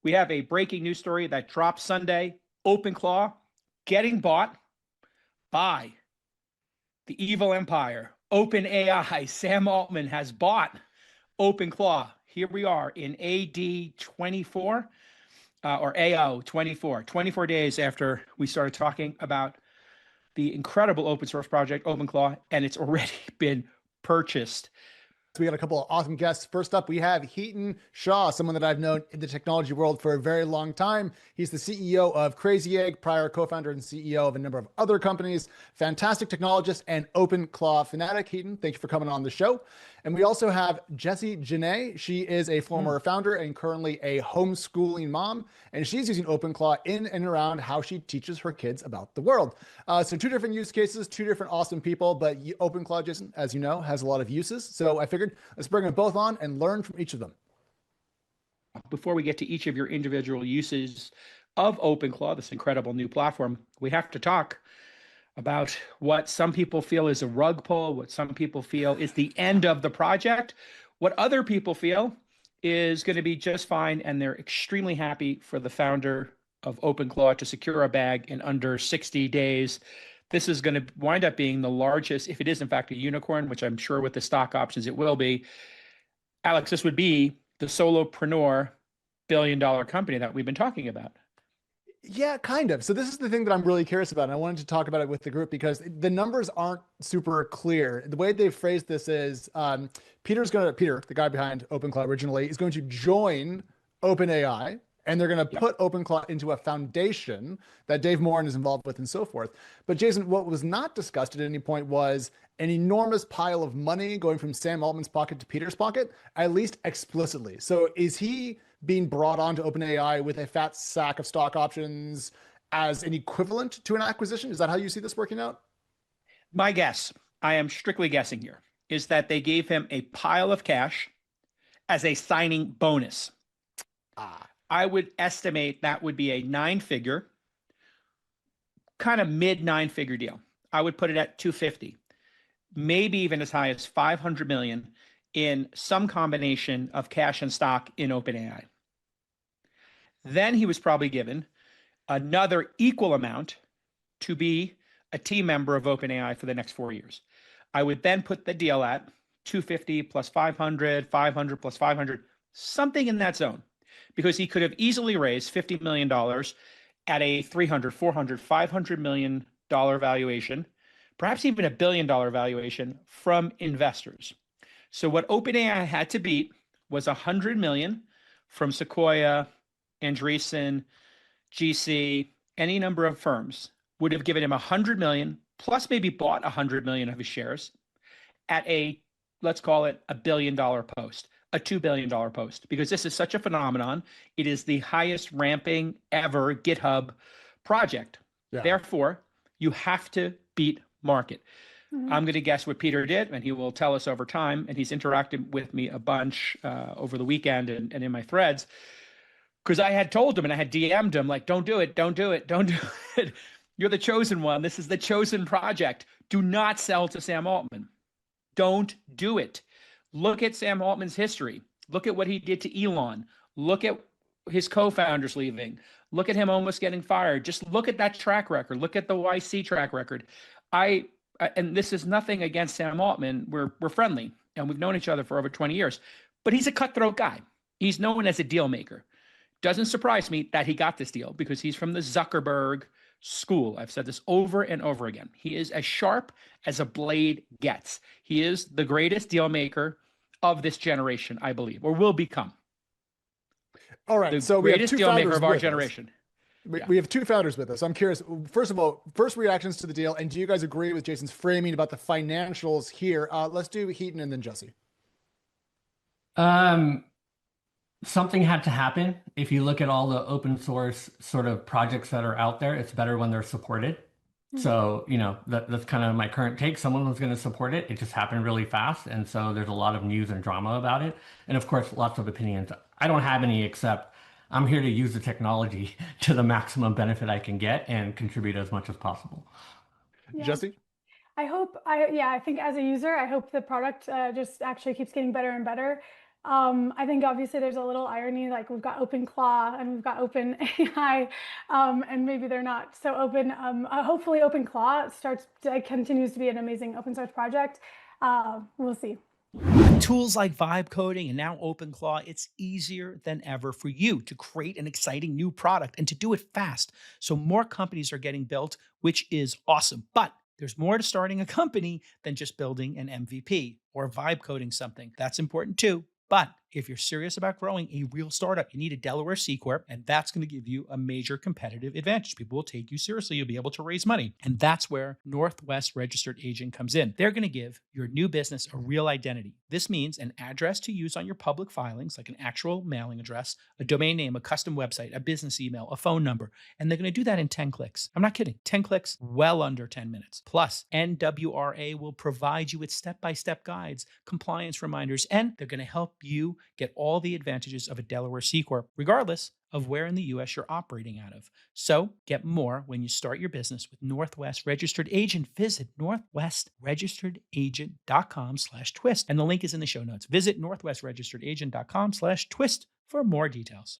We have a breaking news story that dropped Sunday. OpenClaw getting bought by the evil empire. OpenAI, Sam Altman has bought OpenClaw. Here we are in AD 24 or AO 24, 24 days after we started talking about the incredible open source project OpenClaw, and it's already been purchased. So we got a couple of awesome guests. First up, we have Hiten Shah, someone that I've known in the technology world for a very long time. He's the CEO of Crazy Egg, prior co-founder and CEO of a number of other companies, fantastic technologist and OpenClaw fanatic. Hiten, thank you for coming on the show. And we also have Genet. She is a former founder and currently a homeschooling mom, and she's using OpenClaw in and around how she teaches her kids about the world. So two different use cases, two different awesome people, but OpenClaw, Jason, as you know, has a lot of uses. So I figured let's bring them both on and learn from each of them. Before we get to each of your individual uses of OpenClaw, this incredible new platform, we have to talk about what some people feel is a rug pull, what some people feel is the end of the project, what other people feel is going to be just fine, and they're extremely happy for the founder of OpenClaw to secure a bag in under 60 days. This is going to wind up being the largest, if it is in fact a unicorn, which I'm sure with the stock options it will be. Alex, this would be the solopreneur billion-dollar company that we've been talking about. Yeah, kind of. So this is the thing that I'm really curious about. And I wanted to talk about it with the group because the numbers aren't super clear. The way they've phrased this is Peter, the guy behind OpenClaw originally, is going to join OpenAI, and they're going to put OpenClaw into a foundation that Dave Morin is involved with and so forth. But Jason, what was not discussed at any point was an enormous pile of money going from Sam Altman's pocket to Peter's pocket, at least explicitly. So is he being brought on to OpenAI with a fat sack of stock options as an equivalent to an acquisition? Is that how you see this working out? My guess, I am strictly guessing here, is that they gave him a pile of cash as a signing bonus. I would estimate that would be a 9-figure, kind of mid 9-figure deal. I would put it at 250, maybe even as high as 500 million in some combination of cash and stock in OpenAI. Then he was probably given another equal amount to be a team member of OpenAI for the next 4 years. I would then put the deal at 250 plus 500, 500 plus 500, something in that zone, because he could have easily raised $50 million at a 300, 400, $500 million valuation, perhaps even $1 billion valuation from investors. So what OpenAI had to beat was 100 million from Sequoia, Andreessen, GC, any number of firms would have given him 100 million, plus maybe bought 100 million of his shares at a, let's call it $1 billion post, a $2 billion post, because this is such a phenomenon. It is the highest ramping ever GitHub project. Yeah. Therefore, you have to beat market. I'm going to guess what Peter did, and he will tell us over time, and he's interacted with me a bunch over the weekend and in my threads, because I had told him and I had DM'd him, like, don't do it, don't do it, don't do it. You're the chosen one. This is the chosen project. Do not sell to Sam Altman. Don't do it. Look at Sam Altman's history. Look at what he did to Elon. Look at his co-founders leaving. Look at him almost getting fired. Just look at that track record. Look at the YC track record. And this is nothing against Sam Altman. We're friendly, and we've known each other for over 20 years. But he's a cutthroat guy. He's known as a deal maker. Doesn't surprise me that he got this deal, because he's from the Zuckerberg school. I've said this over and over again. He is as sharp as a blade gets. He is the greatest deal maker of this generation, I believe, or will become. All right. The so greatest deal maker of our generation. We have two founders with us. I'm curious, first of all, first reactions to the deal. And do you guys agree with Jason's framing about the financials here? Let's do Hiten and then Jesse. Something had to happen. If you look at all the open source sort of projects that are out there, it's better when they're supported. So, you know, that's kind of my current take. Someone was going to support it. It just happened really fast. And so there's a lot of news and drama about it. And of course, lots of opinions. I don't have any, except I'm here to use the technology to the maximum benefit I can get and contribute as much as possible. Yeah. Jesse? I think as a user, I hope the product just actually keeps getting better and better. I think obviously there's a little irony, like we've got OpenClaw and we've got OpenAI, and maybe they're not so open. Hopefully OpenClaw continues to be an amazing open source project. We'll see. Tools like vibe coding and now OpenClaw, it's easier than ever for you to create an exciting new product and to do it fast. So more companies are getting built, which is awesome. But there's more to starting a company than just building an MVP or vibe coding something. That's important too. But if you're serious about growing a real startup, you need a Delaware C Corp, and that's going to give you a major competitive advantage. People will take you seriously. You'll be able to raise money. And that's where Northwest Registered Agent comes in. They're going to give your new business a real identity. This means an address to use on your public filings, like an actual mailing address, a domain name, a custom website, a business email, a phone number. And they're going to do that in 10 clicks. I'm not kidding. 10 clicks, well under 10 minutes. Plus, NWRA will provide you with step-by-step guides, compliance reminders, and they're going to help you get all the advantages of a Delaware C Corp, regardless of where in the US you're operating out of. So get more when you start your business with Northwest Registered Agent. Visit northwestregisteredagent.com/twist. And the link is in the show notes. Visit northwestregisteredagent.com/twist for more details.